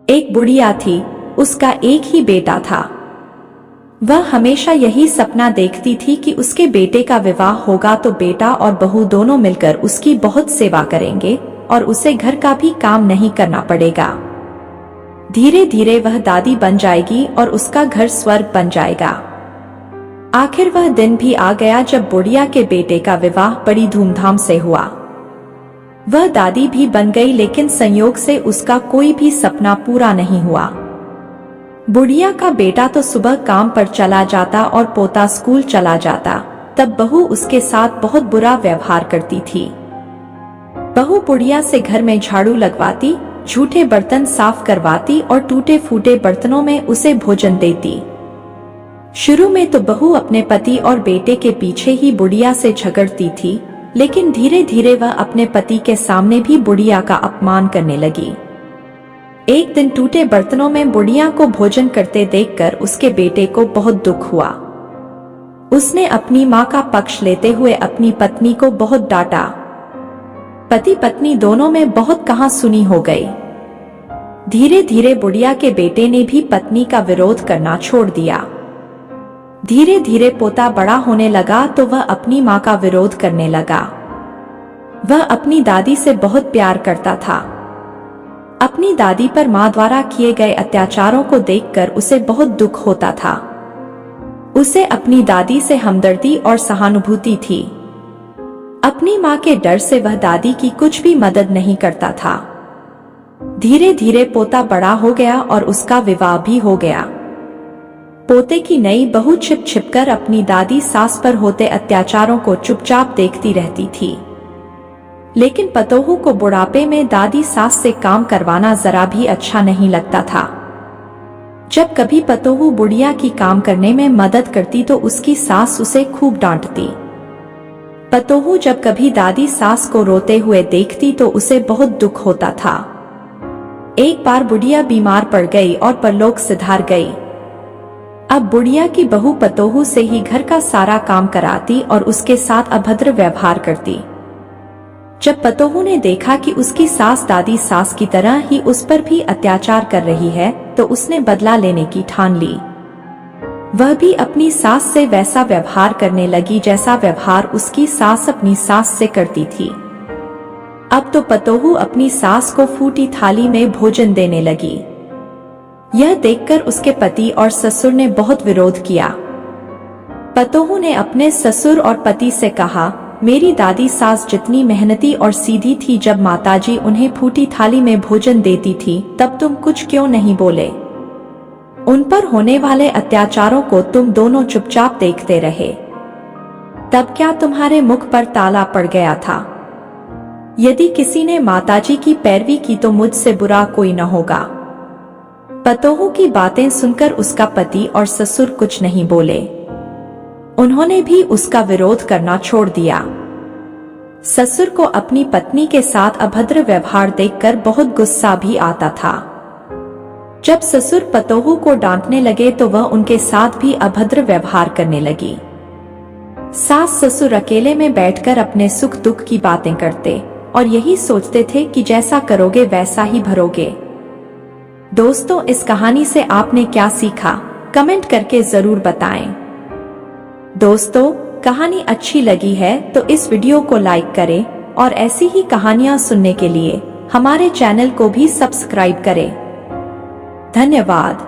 एक बुढ़िया थी, उसका एक ही बेटा था। वह हमेशा यही सपना देखती थी कि उसके बेटे का विवाह होगा तो बेटा और बहू दोनों मिलकर उसकी बहुत सेवा करेंगे और उसे घर का भी काम नहीं करना पड़ेगा। धीरे धीरे वह दादी बन जाएगी और उसका घर स्वर्ग बन जाएगा। आखिर वह दिन भी आ गया जब बुढ़िया के बेटे का विवाह बड़ी धूमधाम से हुआ। वह दादी भी बन गई, लेकिन संयोग से उसका कोई भी सपना पूरा नहीं हुआ। बुढ़िया का बेटा तो सुबह काम पर चला जाता और पोता स्कूल चला जाता, तब बहू उसके साथ बहुत बुरा व्यवहार करती थी। बहू बुढ़िया से घर में झाड़ू लगवाती, झूठे बर्तन साफ करवाती और टूटे फूटे बर्तनों में उसे भोजन देती। शुरू में तो बहू अपने पति और बेटे के पीछे ही बुढ़िया से झगड़ती थी, लेकिन धीरे धीरे वह अपने पति के सामने भी बुढ़िया का अपमान करने लगी। एक दिन टूटे बर्तनों में बुढ़िया को भोजन करते देखकर उसके बेटे को बहुत दुख हुआ। उसने अपनी माँ का पक्ष लेते हुए अपनी पत्नी को बहुत डांटा। पति पत्नी दोनों में बहुत कहासुनी हो गई। धीरे धीरे बुढ़िया के बेटे ने भी पत्नी का विरोध करना छोड़ दिया। धीरे धीरे पोता बड़ा होने लगा तो वह अपनी माँ का विरोध करने लगा। वह अपनी दादी से बहुत प्यार करता था। अपनी दादी पर माँ द्वारा किए गए अत्याचारों को देखकर उसे बहुत दुख होता था। उसे अपनी दादी से हमदर्दी और सहानुभूति थी। अपनी माँ के डर से वह दादी की कुछ भी मदद नहीं करता था। धीरे धीरे पोता बड़ा हो गया और उसका विवाह भी हो गया। पोते की नई बहू छिप छिपकर अपनी दादी सास पर होते अत्याचारों को चुपचाप देखती रहती थी। लेकिन पतोहू को बुढ़ापे में दादी सास से काम करवाना जरा भी अच्छा नहीं लगता था। जब कभी पतोहू बुढ़िया की काम करने में मदद करती तो उसकी सास उसे खूब डांटती। पतोहू जब कभी दादी सास को रोते हुए देखती तो उसे बहुत दुख होता था। एक बार बुढ़िया बीमार पड़ गई और परलोक सिधार गई। अब बुढ़िया की बहू पतोहू से ही घर का सारा काम कराती और उसके साथ अभद्र व्यवहार करती। जब पतोहू ने देखा कि उसकी सास दादी सास की तरह ही उस पर भी अत्याचार कर रही है, तो उसने बदला लेने की ठान ली। वह भी अपनी सास से वैसा व्यवहार करने लगी जैसा व्यवहार उसकी सास अपनी सास से करती थी। अब तो पतोहू अपनी सास को फूटी थाली में भोजन देने लगी। यह देखकर उसके पति और ससुर ने बहुत विरोध किया। पतोहू ने अपने ससुर और पति से कहा, मेरी दादी सास जितनी मेहनती और सीधी थी, जब माताजी उन्हें फूटी थाली में भोजन देती थी तब तुम कुछ क्यों नहीं बोले? उन पर होने वाले अत्याचारों को तुम दोनों चुपचाप देखते रहे। तब क्या तुम्हारे मुख पर ताला पड़ गया था? यदि किसी ने माताजी की पैरवी की तो मुझसे बुरा कोई न होगा। पतोहू की बातें सुनकर उसका पति और ससुर कुछ नहीं बोले। उन्होंने भी उसका विरोध करना छोड़ दिया। ससुर को अपनी पत्नी के साथ अभद्र व्यवहार देखकर बहुत गुस्सा भी आता था। जब ससुर पतोहू को डांटने लगे तो वह उनके साथ भी अभद्र व्यवहार करने लगी। सास ससुर अकेले में बैठकर अपने सुख दुख की बातें करते और यही सोचते थे कि जैसा करोगे वैसा ही भरोगे। दोस्तों, इस कहानी से आपने क्या सीखा? कमेंट करके जरूर बताएं। दोस्तों, कहानी अच्छी लगी है तो इस वीडियो को लाइक करें और ऐसी ही कहानियां सुनने के लिए हमारे चैनल को भी सब्सक्राइब करें। धन्यवाद।